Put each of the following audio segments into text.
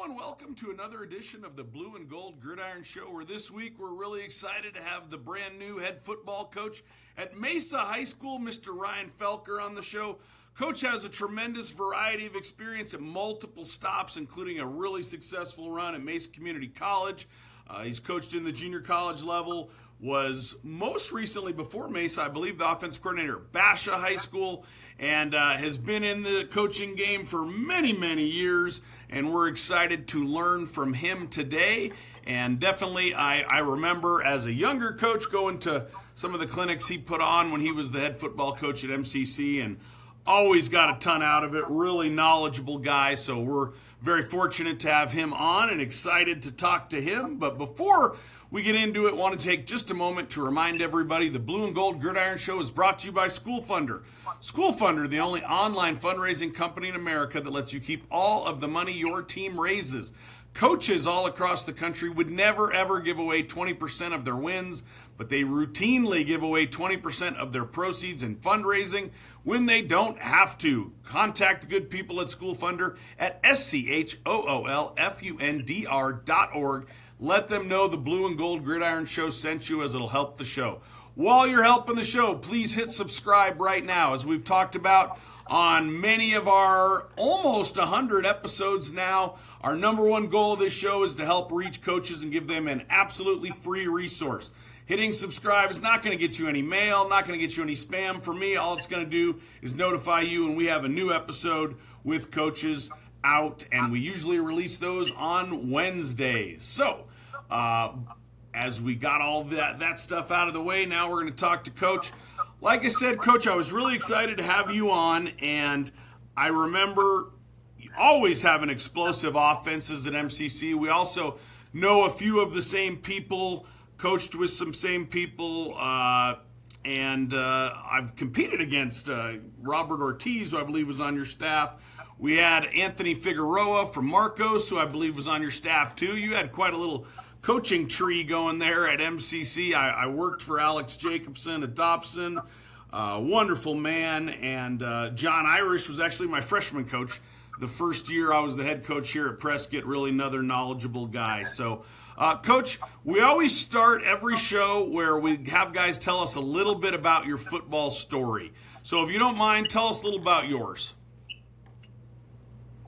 and welcome to another edition of the Blue and Gold Gridiron Show, where this week we're really excited to have the brand new head football coach at Mesa High School, Mr. Ryan Felker, on the show. Coach has a tremendous variety of experience at multiple stops, including a really successful run at Mesa Community College. He's coached in the junior college level, was most recently, before Mesa, I believe, the offensive coordinator at Basha High School, and has been in the coaching game for many, many years, and we're excited to learn from him today. And definitely, I remember as a younger coach going to some of the clinics he put on when he was the head football coach at MCC, and always got a ton out of it. Really knowledgeable guy, so we're very fortunate to have him on and excited to talk to him. But before we get into it, I want to take just a moment to remind everybody the Blue and Gold Gridiron Show is brought to you by School Funder. School Funder, the only online fundraising company in America that lets you keep all of the money your team raises. Coaches all across the country would never, ever give away 20% of their wins, but they routinely give away 20% of their proceeds in fundraising when they don't have to. Contact the good people at School Funder at schoolfundr.org. Let them know the Blue and Gold Gridiron Show sent you, as it'll help the show. While you're helping the show, please hit subscribe right now. As we've talked about on many of our almost 100 episodes now, our number one goal of this show is to help reach coaches and give them an absolutely free resource. Hitting subscribe is not going to get you any mail, not going to get you any spam. For me, all it's going to do is notify you when we have a new episode with coaches out, and we usually release those on Wednesdays. So, as we got all that stuff out of the way, now we're going to talk to Coach. Like I said, Coach, I was really excited to have you on, and I remember you always having explosive offenses at MCC. We also know a few of the same people, coached with some same people, and I've competed against Robert Ortiz, who I believe was on your staff. We had Anthony Figueroa from Marcos, who I believe was on your staff too. You had quite a little coaching tree going there at MCC. I worked for Alex Jacobson at Dobson, wonderful man, and John Irish was actually my freshman coach the first year I was the head coach here at Prescott. Really another knowledgeable guy. So, Coach, we always start every show where we have guys tell us a little bit about your football story. So if you don't mind, tell us a little about yours.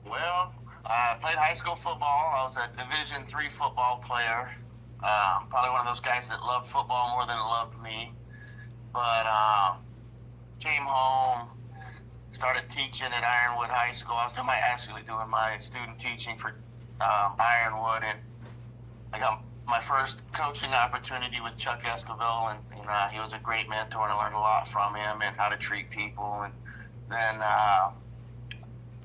Well, I played high school football. I was a Division III football player. Probably one of those guys that loved football more than it loved me. But came home, started teaching at Ironwood High School. I was doing my student teaching for Ironwood, and I got my first coaching opportunity with Chuck Esquivel, and he was a great mentor, and I learned a lot from him and how to treat people. And then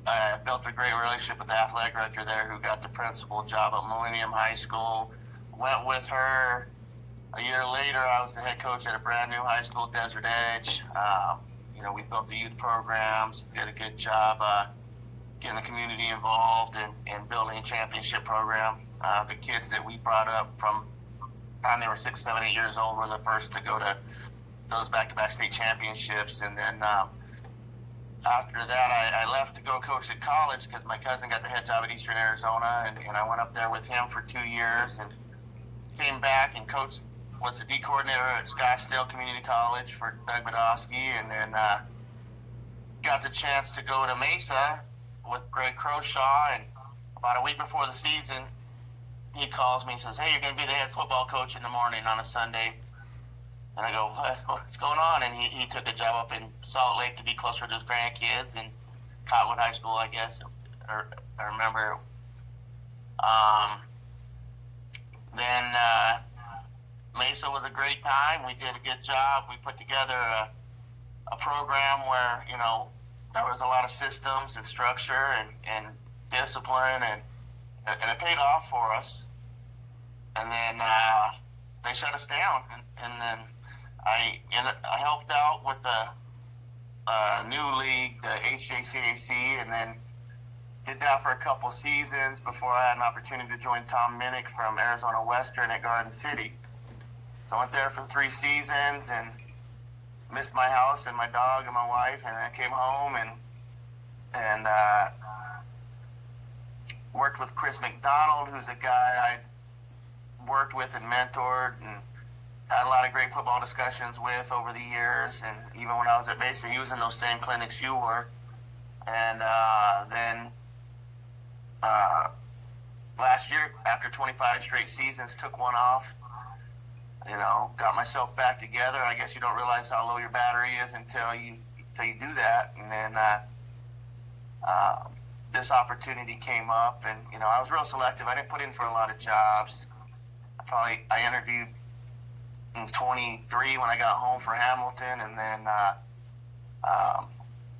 I built a great relationship with the athletic director there, who got the principal job at Millennium High School. Went with her. A year later, I was the head coach at a brand new high school, Desert Edge. We built the youth programs, did a good job getting the community involved and building a championship program. The kids that we brought up from the time they were 6, 7, 8 years old were the first to go to those back-to-back state championships. And then after that, I left to go coach at college because my cousin got the head job at Eastern Arizona, and I went up there with him for 2 years and came back and coached, was the D coordinator at Scottsdale Community College for Doug Badowski, and then got the chance to go to Mesa with Greg Croshaw. And about a week before the season, he calls me and says, "Hey, you're going to be the head football coach in the morning on a Sunday." And I go, "What's going on?" And he took a job up in Salt Lake to be closer to his grandkids, and Cottonwood High School, I guess, or I remember. Then Mesa was a great time. We did a good job. We put together a program where, there was a lot of systems and structure and discipline, and it paid off for us. And then they shut us down, and then I helped out with the new league, the HJCAC, and then did that for a couple seasons before I had an opportunity to join Tom Minnick from Arizona Western at Garden City. So I went there for 3 seasons and missed my house and my dog and my wife, and then I came home and worked with Chris McDonald, who's a guy I worked with and mentored and had a lot of great football discussions with over the years. And even when I was at Mesa, he was in those same clinics you were. And then last year, after 25 straight seasons, took one off. Got myself back together. I guess you don't realize how low your battery is until you do that. And then this opportunity came up, and I was real selective. I didn't put in for a lot of jobs. I interviewed in 23 when I got home for Hamilton, and then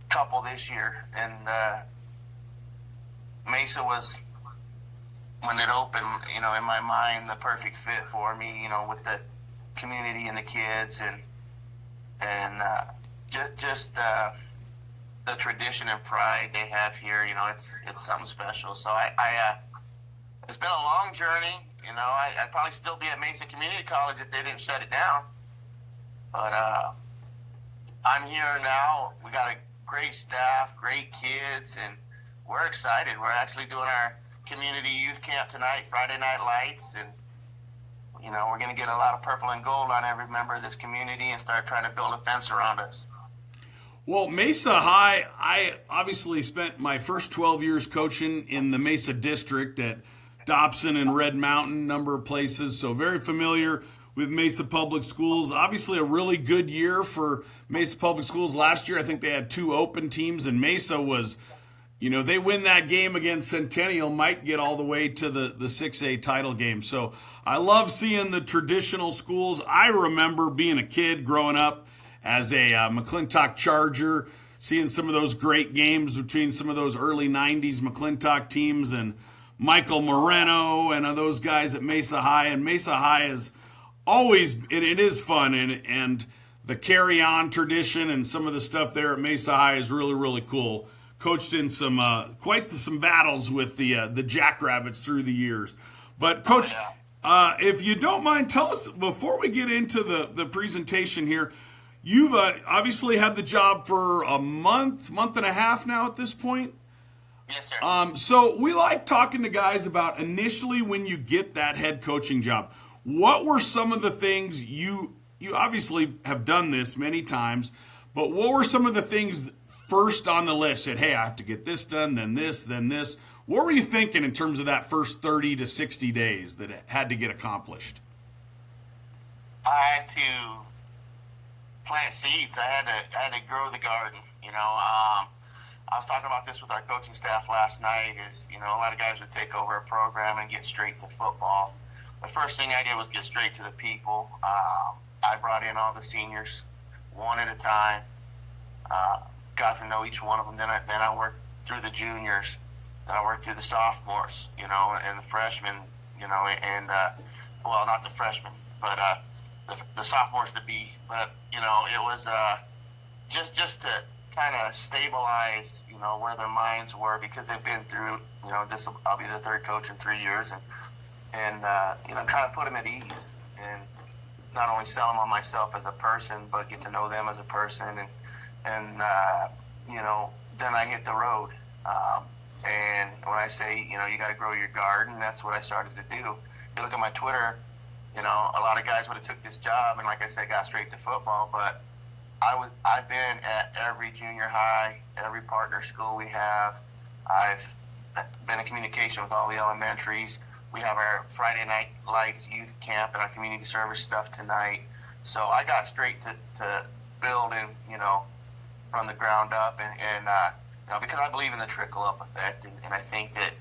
couple this year. And Mesa was, when it opened, in my mind, the perfect fit for me. With the community and the kids, and just the tradition and pride they have here. It's something special. So I it's been a long journey. I'd probably still be at Mesa Community College if they didn't shut it down. But I'm here now. We got a great staff, great kids, and we're excited. We're actually doing our community youth camp tonight, Friday Night Lights, and we're going to get a lot of purple and gold on every member of this community and start trying to build a fence around us. Well, Mesa High, I obviously spent my first 12 years coaching in the Mesa district at Dobson and Red Mountain, number of places, so very familiar with Mesa Public Schools. Obviously a really good year for Mesa Public Schools. Last year I think they had 2 open teams, and Mesa was, they win that game against Centennial, might get all the way to the 6A title game. So I love seeing the traditional schools. I remember being a kid growing up as a McClintock Charger, seeing some of those great games between some of those early 90s McClintock teams and Michael Moreno and those guys at Mesa High. And Mesa High is always, it is fun, and the carry-on tradition and some of the stuff there at Mesa High is really, really cool. Coached in some battles with the Jackrabbits through the years. But Coach, if you don't mind, tell us, before we get into the presentation here, you've obviously had the job for a month and a half now at this point. Yes, sir. So we like talking to guys about initially when you get that head coaching job. What were some of the things you obviously have done this many times, but what were some of the things first on the list? Said, hey, I have to get this done, then this, then this. What were you thinking in terms of that first 30 to 60 days that it had to get accomplished? I had to plant seeds. I had to grow the garden. I was talking about this with our coaching staff last night. A lot of guys would take over a program and get straight to football. The first thing I did was get straight to the people. I brought in all the seniors one at a time. Got to know each one of them. Then I worked through the juniors. Then I worked through the sophomores, and the freshmen, and not the freshmen, but the sophomores to be. But it was just to kind of stabilize, where their minds were, because they've been through, I'll be the third coach in 3 years, and kind of put them at ease, and not only sell them on myself as a person, but get to know them as a person, and then I hit the road. And when I say, you got to grow your garden, that's what I started to do. You look at my Twitter, a lot of guys would have took this job, and like I said, got straight to football, but I've been at every junior high, every partner school we have. I've been in communication with all the elementaries. We have our Friday Night Lights youth camp and our community service stuff tonight. So I got straight to building, from the ground up, and because I believe in the trickle-up effect, and I think that,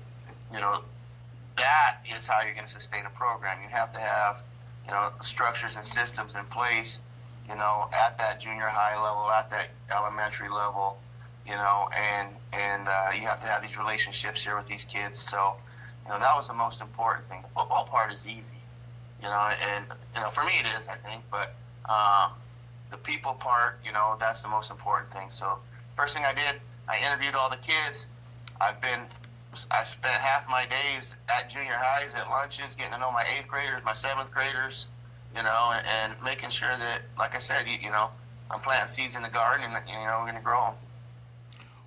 that is how you're going to sustain a program. You have to have, structures and systems in place, at that junior high level, at that elementary level, and you have to have these relationships here with these kids. So, that was the most important thing. The football part is easy, and for me it is, I think, but the people part, that's the most important thing. So first thing I did, I interviewed all the kids. I spent half my days at junior highs, at lunches, getting to know my 8th graders, my 7th graders, and making sure that, like I said, I'm planting seeds in the garden, and, we're going to grow them.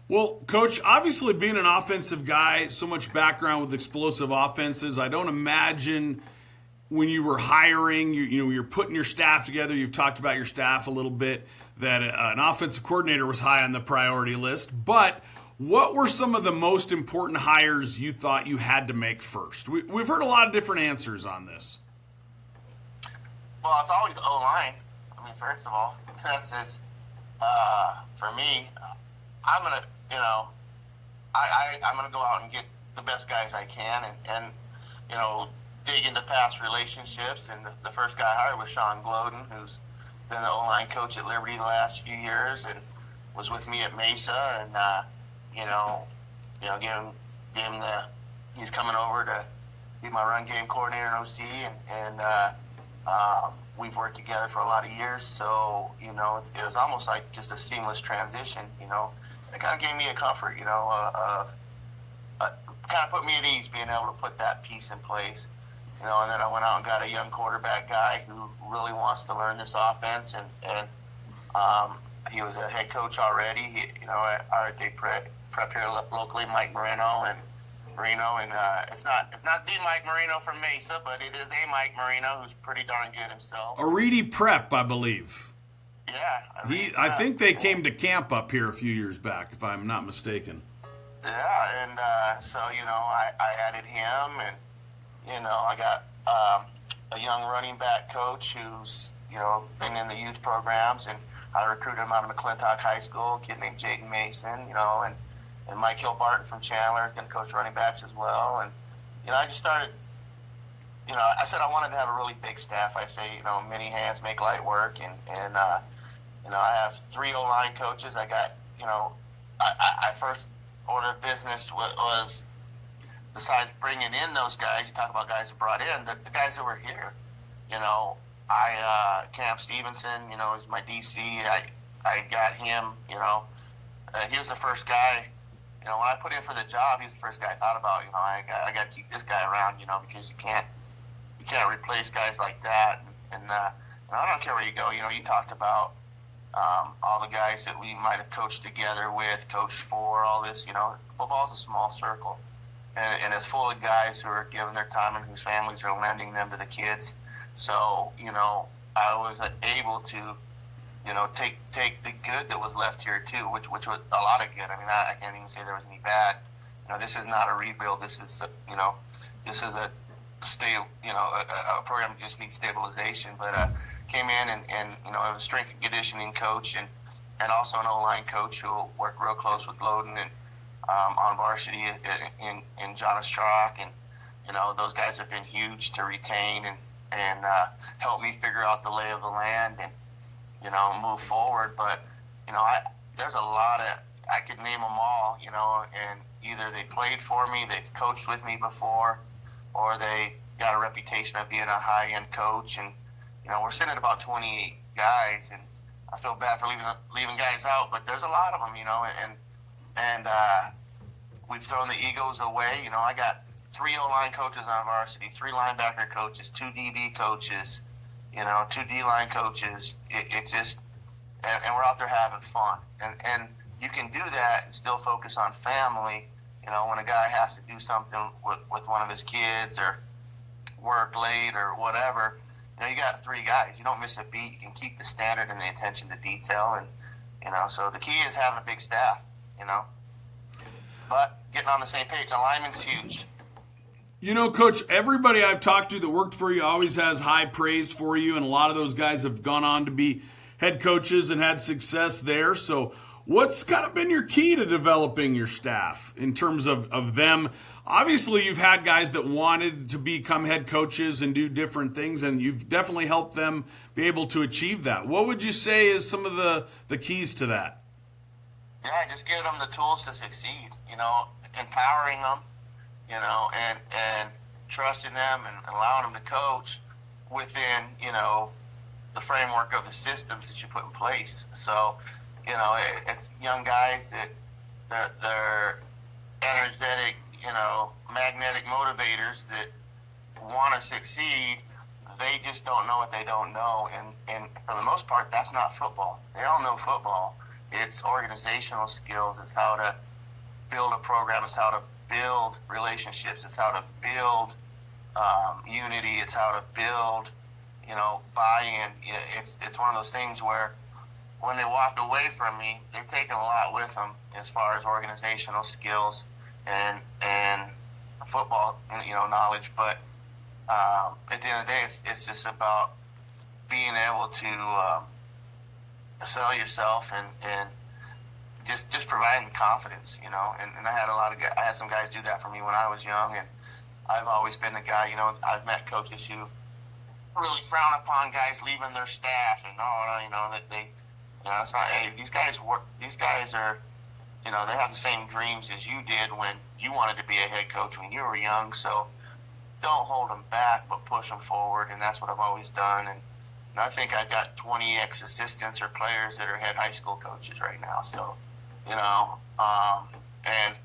Well, Coach, obviously being an offensive guy, so much background with explosive offenses, I don't imagine when you were hiring, you're putting your staff together. You've talked about your staff a little bit, that an offensive coordinator was high on the priority list. But what were some of the most important hires you thought you had to make first? We've heard a lot of different answers on this. Well, it's always the O-line. I mean, first of all, that's just, for me, I'm going to, I'm going to go out and get the best guys I can and dig into past relationships. And the first guy I hired was Sean Gloden, who's been the O-line coach at Liberty the last few years and was with me at Mesa. And, give him he's coming over to be my run game coordinator in OC. And we've worked together for a lot of years. So, it was almost like just a seamless transition, It kind of gave me a comfort, kind of put me at ease being able to put that piece in place. And then I went out and got a young quarterback guy who really wants to learn this offense, and he was a head coach already. At our day prep here locally, Mike Marino, and it's not the Mike Marino from Mesa, but it is a Mike Marino who's pretty darn good himself. Ariti Prep, I believe. Yeah, I think they came to camp up here a few years back, if I'm not mistaken. Yeah, and so I added him, and I got a young running back coach who's been in the youth programs, and I recruited him out of McClintock High School, a kid named Jaden Mason, and Mike Hill-Barton from Chandler is going to coach running backs as well. And I just started. I said I wanted to have a really big staff. I say many hands make light work, and I have 3 O-line coaches. I got I first order of business was, besides bringing in those guys, you talk about guys who brought in, the guys that were here. Cam Stevenson, is my DC. I got him, he was the first guy, when I put in for the job, he was the first guy I thought about, I got to keep this guy around, because you can't replace guys like that. And I don't care where you go, you talked about all the guys that we might have coached together with, coached for, all this, football's a small circle. And it's full of guys who are giving their time and whose families are lending them to the kids. So, I was able to, take the good that was left here too, which was a lot of good. I mean, I can't even say there was any bad. This is not a rebuild. This is, this is a program that just needs stabilization. But came in and a strength and conditioning coach and also an O-line coach who will work real close with Loden and on varsity in John Strock, and those guys have been huge to retain and help me figure out the lay of the land and move forward. But there's a lot of, I could name them all, and either they played for me, they've coached with me before, or they got a reputation of being a high-end coach. And we're sitting at about 28 guys, and I feel bad for leaving guys out, but there's a lot of them, and we've thrown the egos away. I got 3 O-line coaches on varsity, 3 linebacker coaches, 2 DB coaches, 2 D-line coaches. It just, and we're out there having fun. And you can do that and still focus on family, when a guy has to do something with one of his kids or work late or whatever. You got 3 guys. You don't miss a beat. You can keep the standard and the attention to detail. And, so the key is having a big staff, But getting on the same page, alignment's huge. Coach, everybody I've talked to that worked for you always has high praise for you, and a lot of those guys have gone on to be head coaches and had success there. So what's kind of been your key to developing your staff in terms of them? Obviously, you've had guys that wanted to become head coaches and do different things, and you've definitely helped them be able to achieve that. What would you say is some of the keys to that? Yeah, just giving them the tools to succeed, empowering them, and trusting them and allowing them to coach within, the framework of the systems that you put in place. So, it's young guys that they're energetic, magnetic motivators that want to succeed. They just don't know what they don't know. And for the most part, that's not football. They all know football. It's organizational skills. It's how to build a program. It's how to build relationships. It's how to build unity. It's how to build, buy-in. It's one of those things where when they walked away from me, they're taking a lot with them as far as organizational skills and football, knowledge. But at the end of the day, it's just about being able to sell yourself and just providing the confidence, and I had some guys do that for me when I was young, and I've always been the guy, I've met coaches who really frown upon guys leaving their staff and that they, it's not, hey, these guys are, they have the same dreams as you did when you wanted to be a head coach when you were young, so don't hold them back, but push them forward, and that's what I've always done, and I think I've got 20 ex-assistants or players that are head high school coaches right now, so, and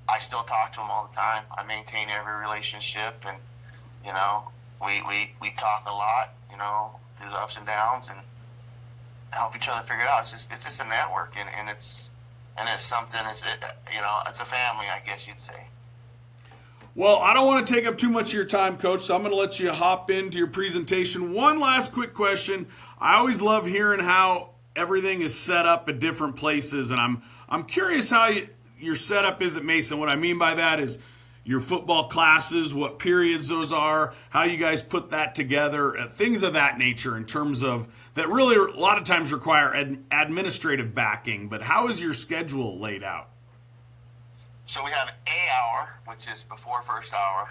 I still talk to them all the time. I maintain every relationship, and, we talk a lot, through the ups and downs, and help each other figure it out. It's just a network, and it's something. It's a family, I guess you'd say. Well, I don't want to take up too much of your time, Coach, so I'm going to let you hop into your presentation. One last quick question. I always love hearing how everything is set up at different places, and I'm curious how your setup is at Mesa. What I mean by that is your football classes, what periods those are, how you guys put that together, things of that nature in terms of that really a lot of times require administrative backing. But how is your schedule laid out? So we have A hour, which is before first hour,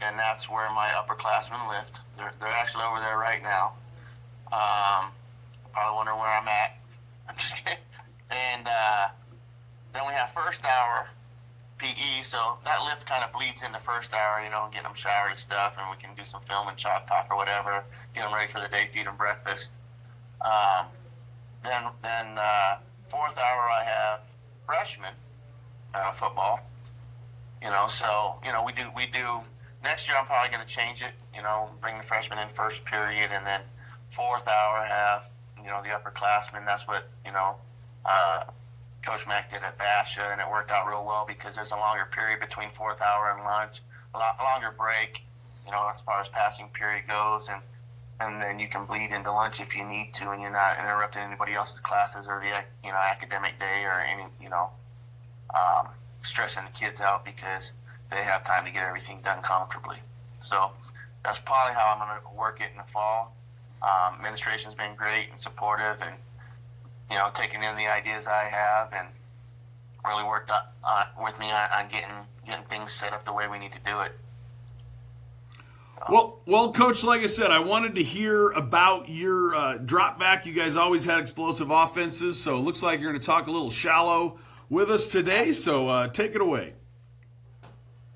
and that's where my upperclassmen lift. They're actually over there right now. Probably wondering where I'm at. I'm just kidding. And then we have first hour PE, so that lift kind of bleeds into first hour, getting them showered and stuff, and we can do some film and chalk talk or whatever, get them ready for the day, feed them breakfast. Then fourth hour I have freshmen football, so we do next year. I'm probably going to change it, bring the freshmen in first period, and then fourth hour have the upperclassmen. That's what Coach Mack did at Basha, and it worked out real well because there's a longer period between fourth hour and lunch, a lot longer break, as far as passing period goes, and then you can bleed into lunch if you need to, and you're not interrupting anybody else's classes or the academic day or any stressing the kids out because they have time to get everything done comfortably. So that's probably how I'm going to work it in the fall. Administration's been great and supportive, and taking in the ideas I have and really worked with me on getting things set up the way we need to do it. Well, Coach, like I said, I wanted to hear about your drop back. You guys always had explosive offenses, so it looks like you're going to talk a little shallow with us today, so take it away.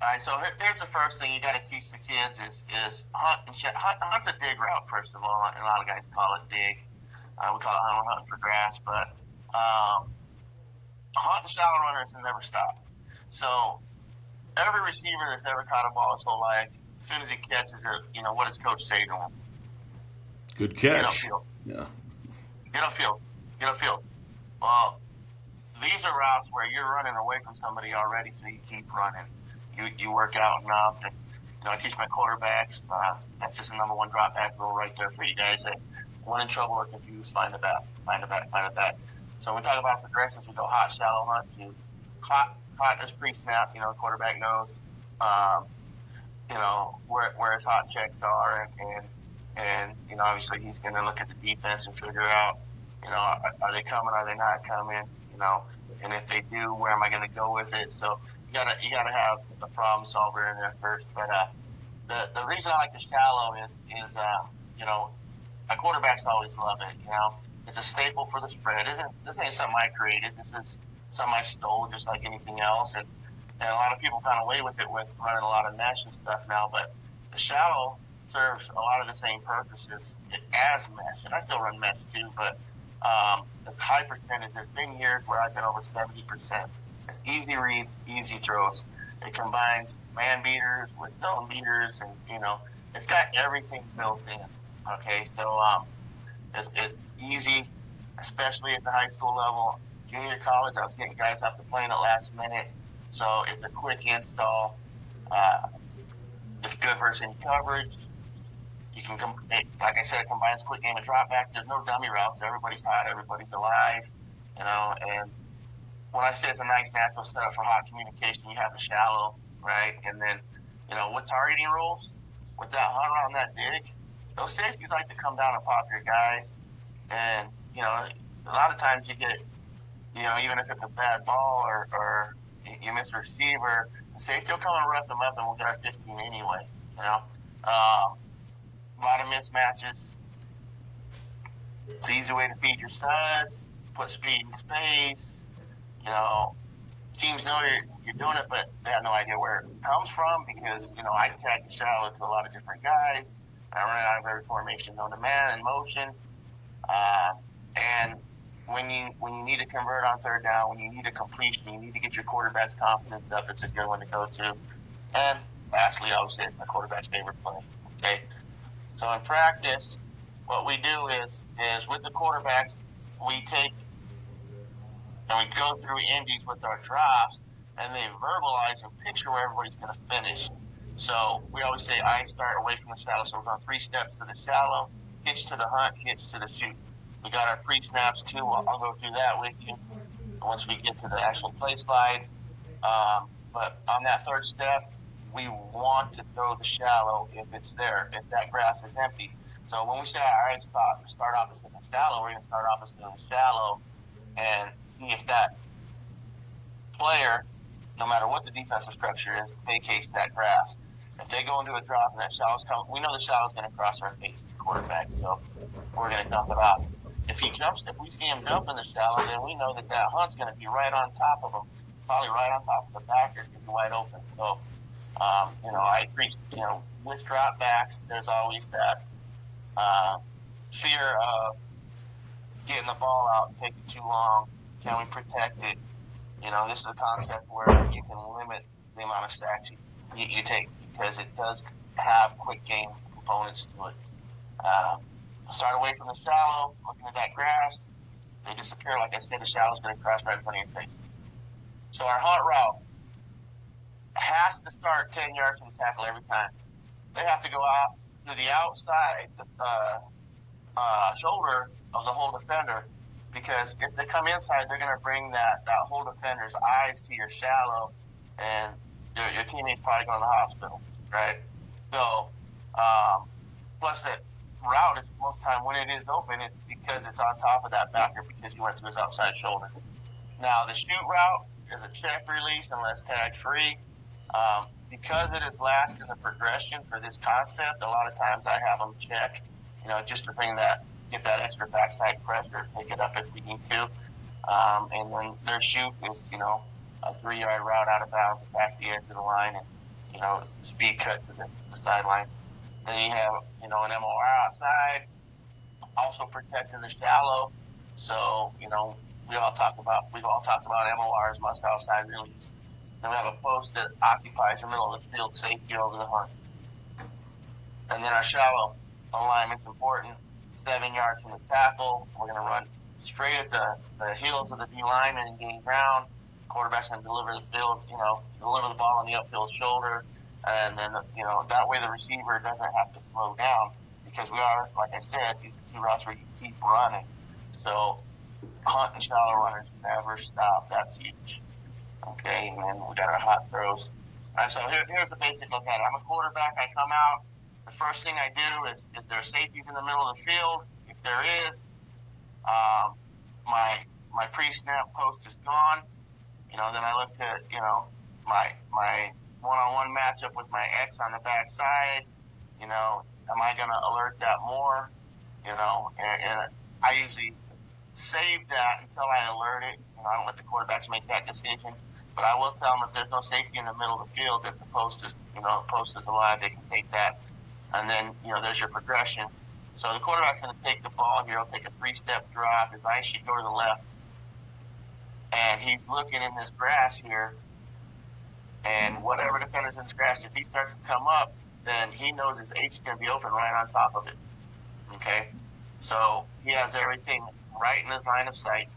All right, so here's the first thing you got to teach the kids is hunt and hunt's a dig route, first of all, and a lot of guys call it dig. We call it hunting for grass, but hunt and shallow runners never stop. So every receiver that's ever caught a ball his whole life, as soon as he catches it, what does coach say to him? Good catch. Get upfield. Yeah. Get upfield. Well, these are routes where you're running away from somebody already, so you keep running. You work out enough. And, I teach my quarterbacks. That's just the number one drop back rule right there for you guys. That when in trouble or confused, find a back. So when we talk about progressions, we go hot, shallow, hunt. Hot is pre-snap. Quarterback knows, where his hot checks are, and obviously he's going to look at the defense and figure out, are they coming? Are they not coming? And if they do, where am I going to go with it? So you gotta have a problem solver in there first. But the reason I like the shallow is my quarterbacks always love it. It's a staple for the spread. This ain't something I created. This is something I stole, just like anything else. And a lot of people kind of away with it with running a lot of mesh and stuff now. But the shallow serves a lot of the same purposes as mesh, and I still run mesh too. But it's high percentage. There's been years where I've been over 70%. It's easy reads, easy throws. It combines man beaters with zone beaters, and it's got everything built in. Okay, so it's easy. especially at the high school level. Junior college, I was getting guys off the plane at last minute, so it's a quick install. It's good versus any coverage. You can, like I said, it combines quick game and drop back. There's no dummy routes. Everybody's hot. Everybody's alive. And when I say it's a nice natural setup for hot communication, you have the shallow, right? And then, with targeting rules, with that hunt around that dig, those safeties like to come down and pop your guys. And, a lot of times you get, even if it's a bad ball or you miss a receiver, the safety will come and rough them up and we'll get our 15 anyway, a lot of mismatches. It's an easy way to feed your studs, put speed in space. Teams know you're doing it, but they have no idea where it comes from because, I tag the shallow to a lot of different guys. I run out of every formation known to man in motion. And when you need to convert on third down, when you need a completion, you need to get your quarterback's confidence up, it's a good one to go to. And lastly, I would say it's my quarterback's favorite play. Okay? So in practice, what we do is with the quarterbacks, we take and we go through indies with our drops, and they verbalize and picture where everybody's going to finish. So we always say, I start away from the shallow. So we're going 3 steps to the shallow, hitch to the hunt, hitch to the shoot. We got our pre-snaps too. I'll go through that with you once we get to the actual play slide. But on that third step, we want to throw the shallow if it's there, if that grass is empty. So when we say, all right, start opposite the shallow, we're going to start opposite the shallow and see if that player, no matter what the defensive structure is, vacates that grass. If they go into a drop and that shallow's coming, we know the shallow's going to cross our face as quarterback, so we're going to dump it out. If we see him dump in the shallow, then we know that hunt's going to be right on top of him, probably right on top of the backers, going to be wide open. So, I agree. With drop backs, there's always that fear of getting the ball out and taking too long. Can we protect it? This is a concept where you can limit the amount of sacks you take because it does have quick game components to it. Start away from the shallow, looking at that grass. They disappear. Like I said, the shallow's going to cross right in front of your face. So our hunt route has to start 10 yards from the tackle every time. They have to go out to the outside shoulder of the whole defender because if they come inside, they're going to bring that whole defender's eyes to your shallow, and your teammate's probably going to the hospital, right? So, plus that route is most of the time when it is open, it's because it's on top of that backer because you went to his outside shoulder. Now, the shoot route is a check release unless tag free. Because it is last in the progression for this concept, a lot of times I have them check, just to get that extra backside pressure, pick it up if we need to. And then their shoot is, a 3-yard route out of bounds, back the edge of the line, and, speed cut to the sideline. Then you have, an MOR outside, also protecting the shallow. So, we've all talked about MORs, must outside release. Then we have a post that occupies the middle of the field, safety over the hunt. And then our shallow alignment's important. 7 yards from the tackle. We're going to run straight at the heels of the D lineman and gain ground. Quarterback's going to deliver deliver the ball on the upfield shoulder. And then, that way the receiver doesn't have to slow down because we are, like I said, these are 2 routes where you keep running. So hunt and shallow runners never stop. That's huge. Okay, and then we got our hot throws. All right, so here's the basic look at it. I'm a quarterback. I come out. The first thing I do is there safeties in the middle of the field? If there is, my pre-snap post is gone. Then I look to, my one-on-one matchup with my X on the backside. Am I going to alert that more? And I usually save that until I alert it. I don't let the quarterbacks make that decision. But I will tell them if there's no safety in the middle of the field, that the post is alive, they can take that. And then, there's your progressions. So the quarterback's going to take the ball here. He'll take a 3-step drop. His eyes should go to the left. And he's looking in this grass here. And whatever defender's in this grass, if he starts to come up, then he knows his H is going to be open right on top of it. Okay? So he has everything right in his line of sight.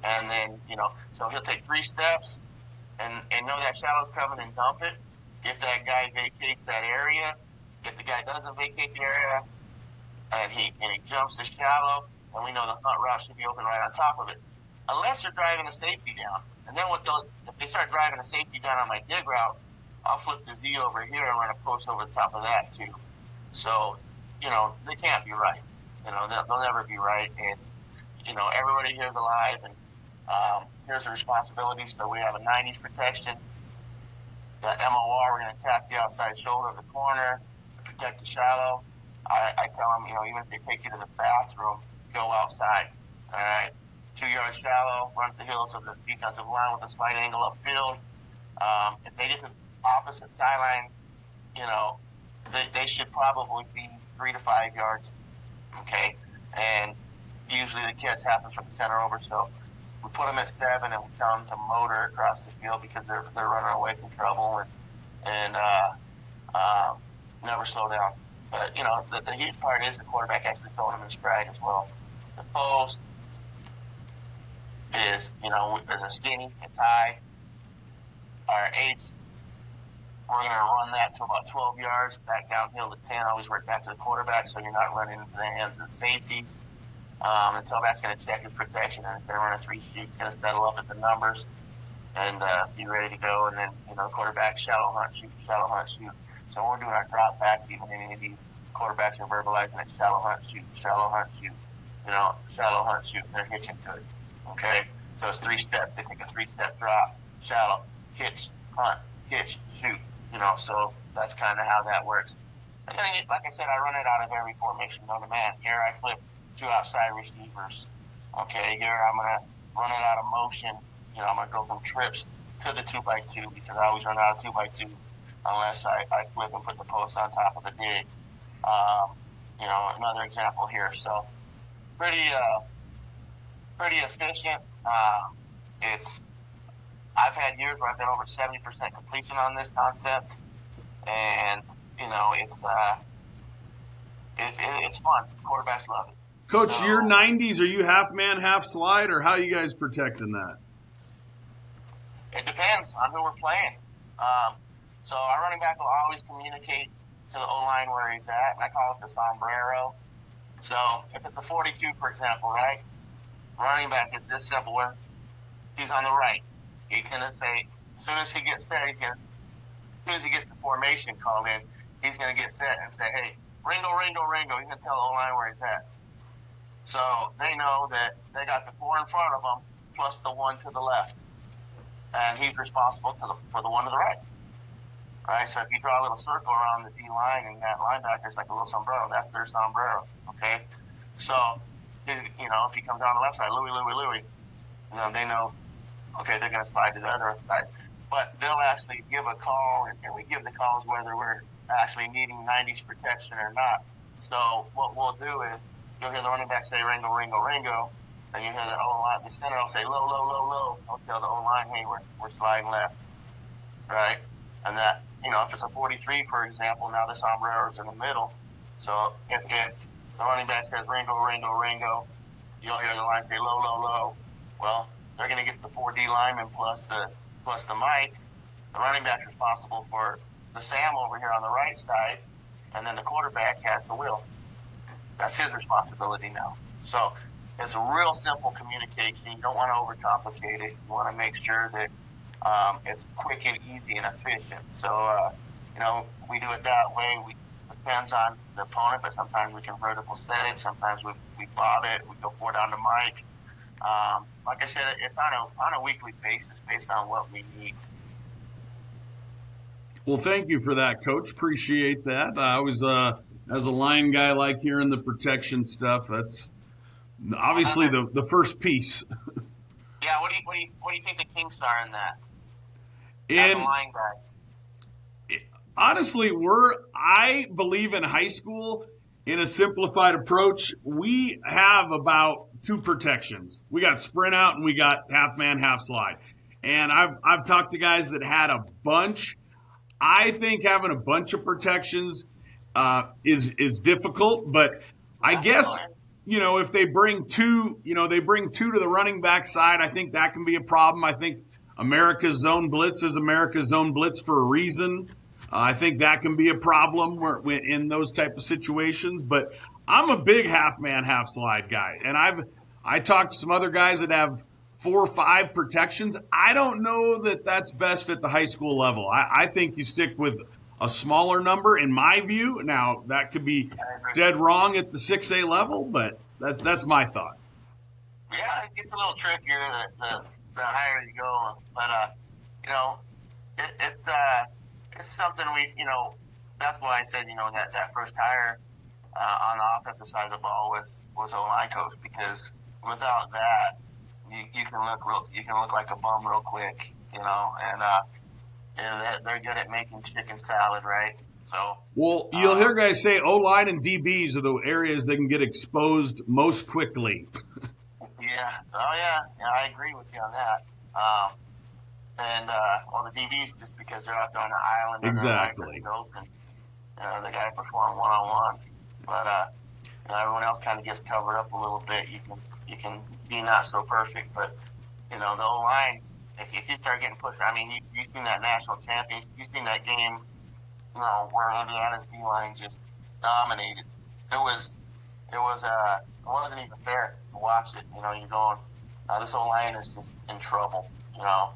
And then, so he'll take 3 steps and know that shallow's coming and dump it. If that guy vacates that area, if the guy doesn't vacate the area and he jumps the shallow, and we know the hunt route should be open right on top of it. Unless they're driving a safety down. And then if they start driving a safety down on my dig route, I'll flip the Z over here and run a post over the top of that too. So, they can't be right. They'll never be right. And, everybody here's alive, and here's the responsibility. So we have a 90s protection. The MOR, we're going to attack the outside shoulder of the corner to protect the shallow. I tell them, even if they take you to the bathroom, go outside. All right? 2 yards shallow, run at the heels of the defensive line with a slight angle upfield. If they get to the opposite sideline, they should probably be 3 to 5 yards. Okay? And usually the catch happens from the center over, so we put them at 7 and we tell them to motor across the field because they're running away from trouble and never slow down. But, the huge part is the quarterback actually throwing them in stride as well. The post is, is a skinny, it's high. Our H, we're going to run that to about 12 yards, back downhill to 10, always work back to the quarterback so you're not running into the hands of the safeties. The tailback's going to check his protection and it's going to run a 3 shoot. He's going to settle up at the numbers and be ready to go. And then, quarterback, shallow hunt, shoot. So when we're doing our drop backs, even in any of these, quarterbacks are verbalizing it, shallow hunt, shoot, shallow hunt, shoot. Shallow hunt, shoot. They're hitching to it. Okay? So it's 3 steps. They take a 3-step drop, shallow, hitch, hunt, hitch, shoot. So that's kind of how that works. And then, like I said, I run it out of every formation known to man. Here I flip 2 outside receivers. Okay, here I'm going to run it out of motion. I'm going to go from trips to the 2x2 because I always run out of 2x2 unless I flip and put the post on top of the dig. Another example here. So pretty efficient. I've had years where I've been over 70% completion on this concept, and it's fun. Quarterbacks love it. Coach, So, your 90s, are you half man, half slide, or how are you guys protecting that? It depends on who we're playing. So our running back will always communicate to the O-line where he's at, and I call it the sombrero. So if it's a 42, for example, right, running back is this simple where he's on the right. He's going to say, as soon as he gets set, as soon as he gets the formation called in, he's going to get set and say, hey, Ringo, Ringo, Ringo. He's going to tell the O-line where he's at. So they know that they got the 4 in front of them plus the 1 to the left. And he's responsible for the 1 to the right. Right? So if you draw a little circle around the D-line and that linebacker's like a little sombrero, that's their sombrero. Okay? So, if he comes down the left side, Louie, they know, okay, they're going to slide to the other side. But they'll actually give a call, and we give the calls whether we're actually needing 90s protection or not. So what we'll do is you'll hear the running back say Ringo, Ringo, Ringo, and you hear the O-line, the center will say low, low, low, low. I'll tell the O-line, hey, we're sliding left, right? And that, if it's a 43, for example, now the sombrero is in the middle. So if the running back says Ringo, Ringo, Ringo, you'll hear the line say low, low, low. Well, they're going to get the 4D lineman plus the Mike. The running back's responsible for the Sam over here on the right side, and then the quarterback has the wheel. That's his responsibility now. So it's a real simple communication. You don't want to overcomplicate it. You want to make sure that it's quick and easy and efficient. So, we do it that way. It depends on the opponent, but sometimes we can vertical set it. Sometimes we bob it. We go 4 down to Mike. Like I said, it's on a weekly basis based on what we need. Well, thank you for that, Coach. Appreciate that. I always, as a line guy, like hearing the protection stuff. That's obviously the first piece. Yeah, what do you think the kinks are in that? And as a line guy? Honestly, I believe in high school in a simplified approach. We have about 2 protections. We got sprint out and we got half man, half slide. And I've talked to guys that had a bunch. I think having a bunch of protections is difficult, but I guess if they bring two, they bring two to the running back side, I think that can be a problem. I think America's zone blitz is America's zone blitz for a reason. I think that can be a problem in those type of situations. But I'm a big half man, half slide guy, and I talked to some other guys that have 4 or 5 protections. I don't know that that's best at the high school level. I think you stick with a smaller number, in my view. Now, that could be dead wrong at the 6A level, but that's my thought. Yeah, it gets a little trickier the higher you go. But, it's something that's why I said, that first hire on the offensive side of the ball was O-line coach, because without that, you can look like a bum real quick, and they're good at making chicken salad, right? So, well, you'll hear guys say O-line and DBs are the areas that can get exposed most quickly. Yeah. Oh, yeah. I agree with you on that. The DBs, just because they're out there on the island. Exactly. And they got to perform one-on-one. But everyone else kind of gets covered up a little bit. You can be not so perfect, but the O-line, if you start getting pushed, I mean, you've seen that national championship, you've seen that game, where Indiana's D-line just dominated. It wasn't even fair to watch it. You're going, this O-line is just in trouble.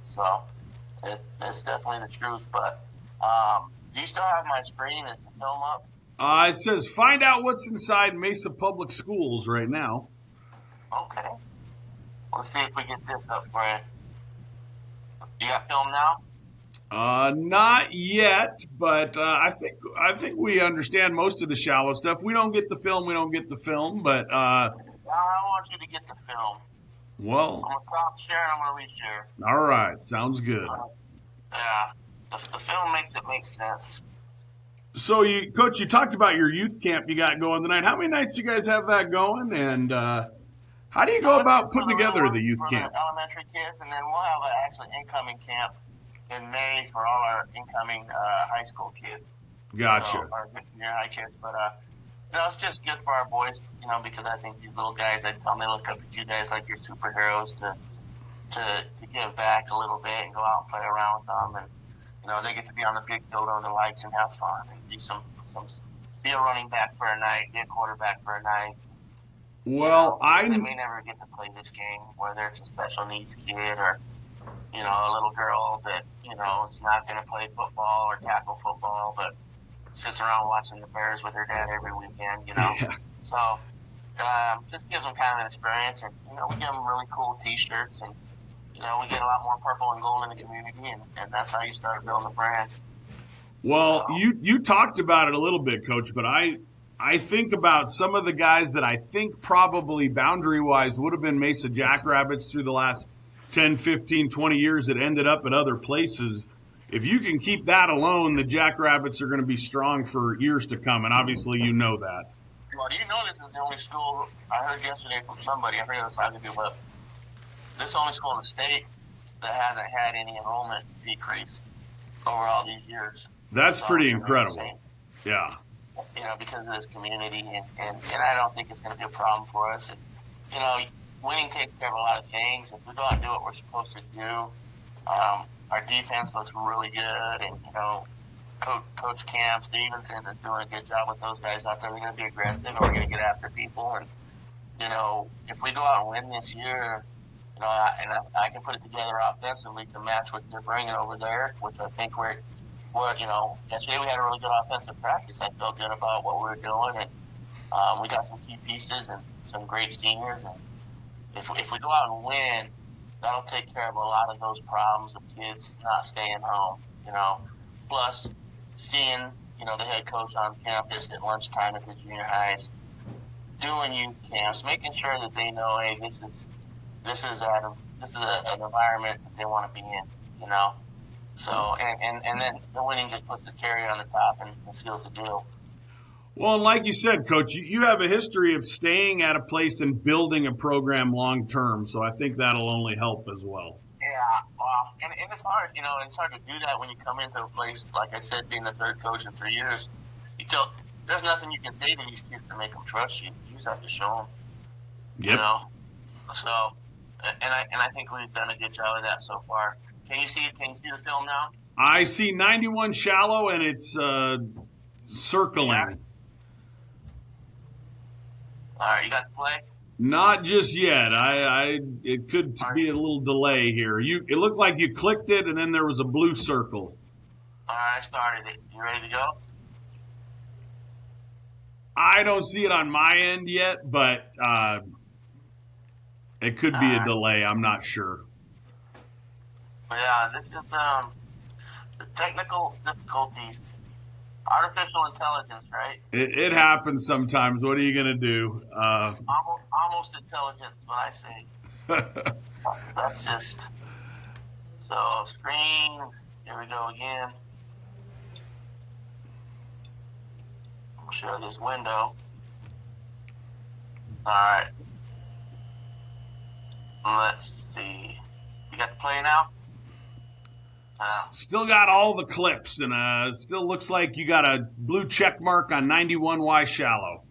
So it's definitely the truth. But do you still have my screen? Is the film up? It says find out what's inside Mesa Public Schools right now. Okay. Let's see if we get this up for you. You got film now? Not yet, but I think we understand most of the shallow stuff. We don't get the film, but I want you to get the film. Well, I'm gonna stop sharing. I'm gonna reshare. All right, sounds good. Yeah, the film makes it make sense. So, Coach, you talked about your youth camp you got going tonight. How many nights you guys have that going, and how do you go about putting together the youth camp? The elementary kids, and then we'll have an actually incoming camp in May for all our incoming high school kids. Gotcha. So, our junior high kids, but it's just good for our boys, because I think these little guys, I tell them they look up at you guys like you're superheroes to give back a little bit and go out and play around with them, and they get to be on the big field under the lights and have fun and do some be a running back for a night, be a quarterback for a night. Well, they may never get to play this game, whether it's a special needs kid or a little girl that is not going to play football or tackle football, but sits around watching the Bears with her dad every weekend. Yeah. So just gives them kind of an experience, and we give them really cool T-shirts, and we get a lot more purple and gold in the community, and that's how you start building a brand. Well, so, you talked about it a little bit, Coach, but I think about some of the guys that I think probably boundary-wise would have been Mesa Jackrabbits through the last 10, 15, 20 years that ended up at other places. If you can keep that alone, the Jackrabbits are going to be strong for years to come, and obviously you know that. Well, do you know this is the only school, I heard yesterday from somebody, I forget what I was talking to, but this is the only school in the state that hasn't had any enrollment decrease over all these years. That's pretty incredible. Yeah. Because of this community, and I don't think it's going to be a problem for us. And, winning takes care of a lot of things. If we go out and do what we're supposed to do, our defense looks really good, and, Coach Camp Stevenson is doing a good job with those guys out there. They're going to be aggressive, and we're going to get after people. And, if we go out and win this year, I can put it together offensively to match what they're bringing over there, which I think yesterday we had a really good offensive practice. I felt good about what we were doing, and we got some key pieces and some great seniors. And if we go out and win, that'll take care of a lot of those problems of kids not staying home. Plus seeing the head coach on campus at lunchtime at the junior highs, doing youth camps, making sure that they know, hey, this is an environment that they want to be in. So, and then the winning just puts the cherry on the top and seals the deal. Well, and like you said, Coach, you have a history of staying at a place and building a program long term, so I think that'll only help as well. Yeah, well, and it's hard, it's hard to do that when you come into a place, like I said, being the third coach in 3 years. There's nothing you can say to these kids to make them trust you. You just have to show them. Yep. So, and I think we've done a good job of that so far. Can you see it? Can you see the film now? I see 91 shallow, and it's circling. Yeah. All right, you got the play? Not just yet. It could be a little delay here. It looked like you clicked it, and then there was a blue circle. All right, I started it. You ready to go? I don't see it on my end yet, but it could be a delay. I'm not sure. Yeah, this is the technical difficulties. Artificial intelligence, right? It happens sometimes. What are you going to do? Almost intelligence, what I say. That's just so screen. Here we go again. I'll share this window. All right. Let's see. You got the play now? Still got all the clips, and still looks like you got a blue check mark on 91Y shallow.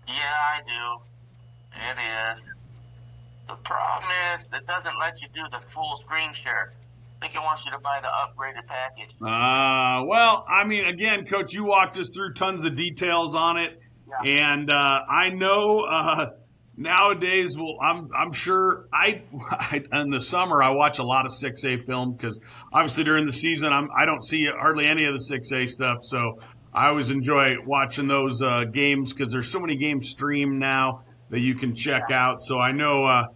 Yeah, I do. It is. The problem is it doesn't let you do the full screen share. I think it wants you to buy the upgraded package. Well, I mean, again, Coach, you walked us through tons of details on it, and I know nowadays, well, I'm sure in the summer I watch a lot of 6A film because obviously during the season I don't see hardly any of the 6A stuff, so I always enjoy watching those games because there's so many games streamed now that you can check out. So I know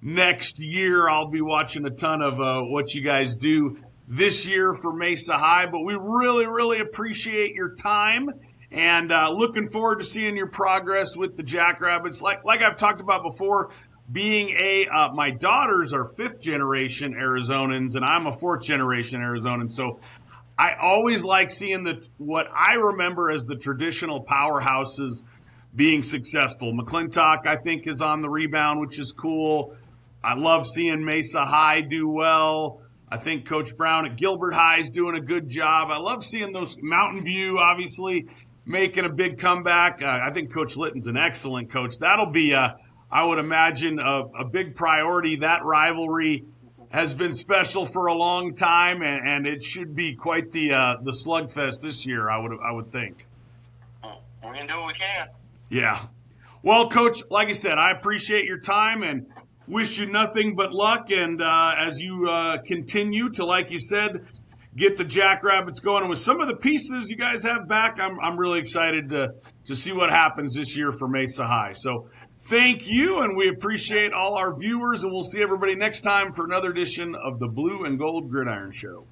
next year I'll be watching a ton of what you guys do this year for Mesa High, but we really, really appreciate your time. And looking forward to seeing your progress with the Jackrabbits. Like I've talked about before, being my daughters are fifth generation Arizonans, and I'm a fourth generation Arizonan. So I always like seeing what I remember as the traditional powerhouses being successful. McClintock, I think, is on the rebound, which is cool. I love seeing Mesa High do well. I think Coach Brown at Gilbert High is doing a good job. I love seeing those Mountain View, obviously, making a big comeback. I think Coach Litton's an excellent coach. That'll be, I would imagine, a big priority. That rivalry has been special for a long time, and it should be quite the slugfest this year, I would think. We're going to do what we can. Yeah. Well, Coach, like I said, I appreciate your time and wish you nothing but luck. And as you continue to, like you said, get the Jackrabbits going. And with some of the pieces you guys have back, I'm really excited to see what happens this year for Mesa High. So thank you, and we appreciate all our viewers, and we'll see everybody next time for another edition of the Blue and Gold Gridiron Show.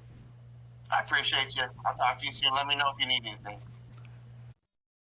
I appreciate you. I'll talk to you soon. Let me know if you need anything.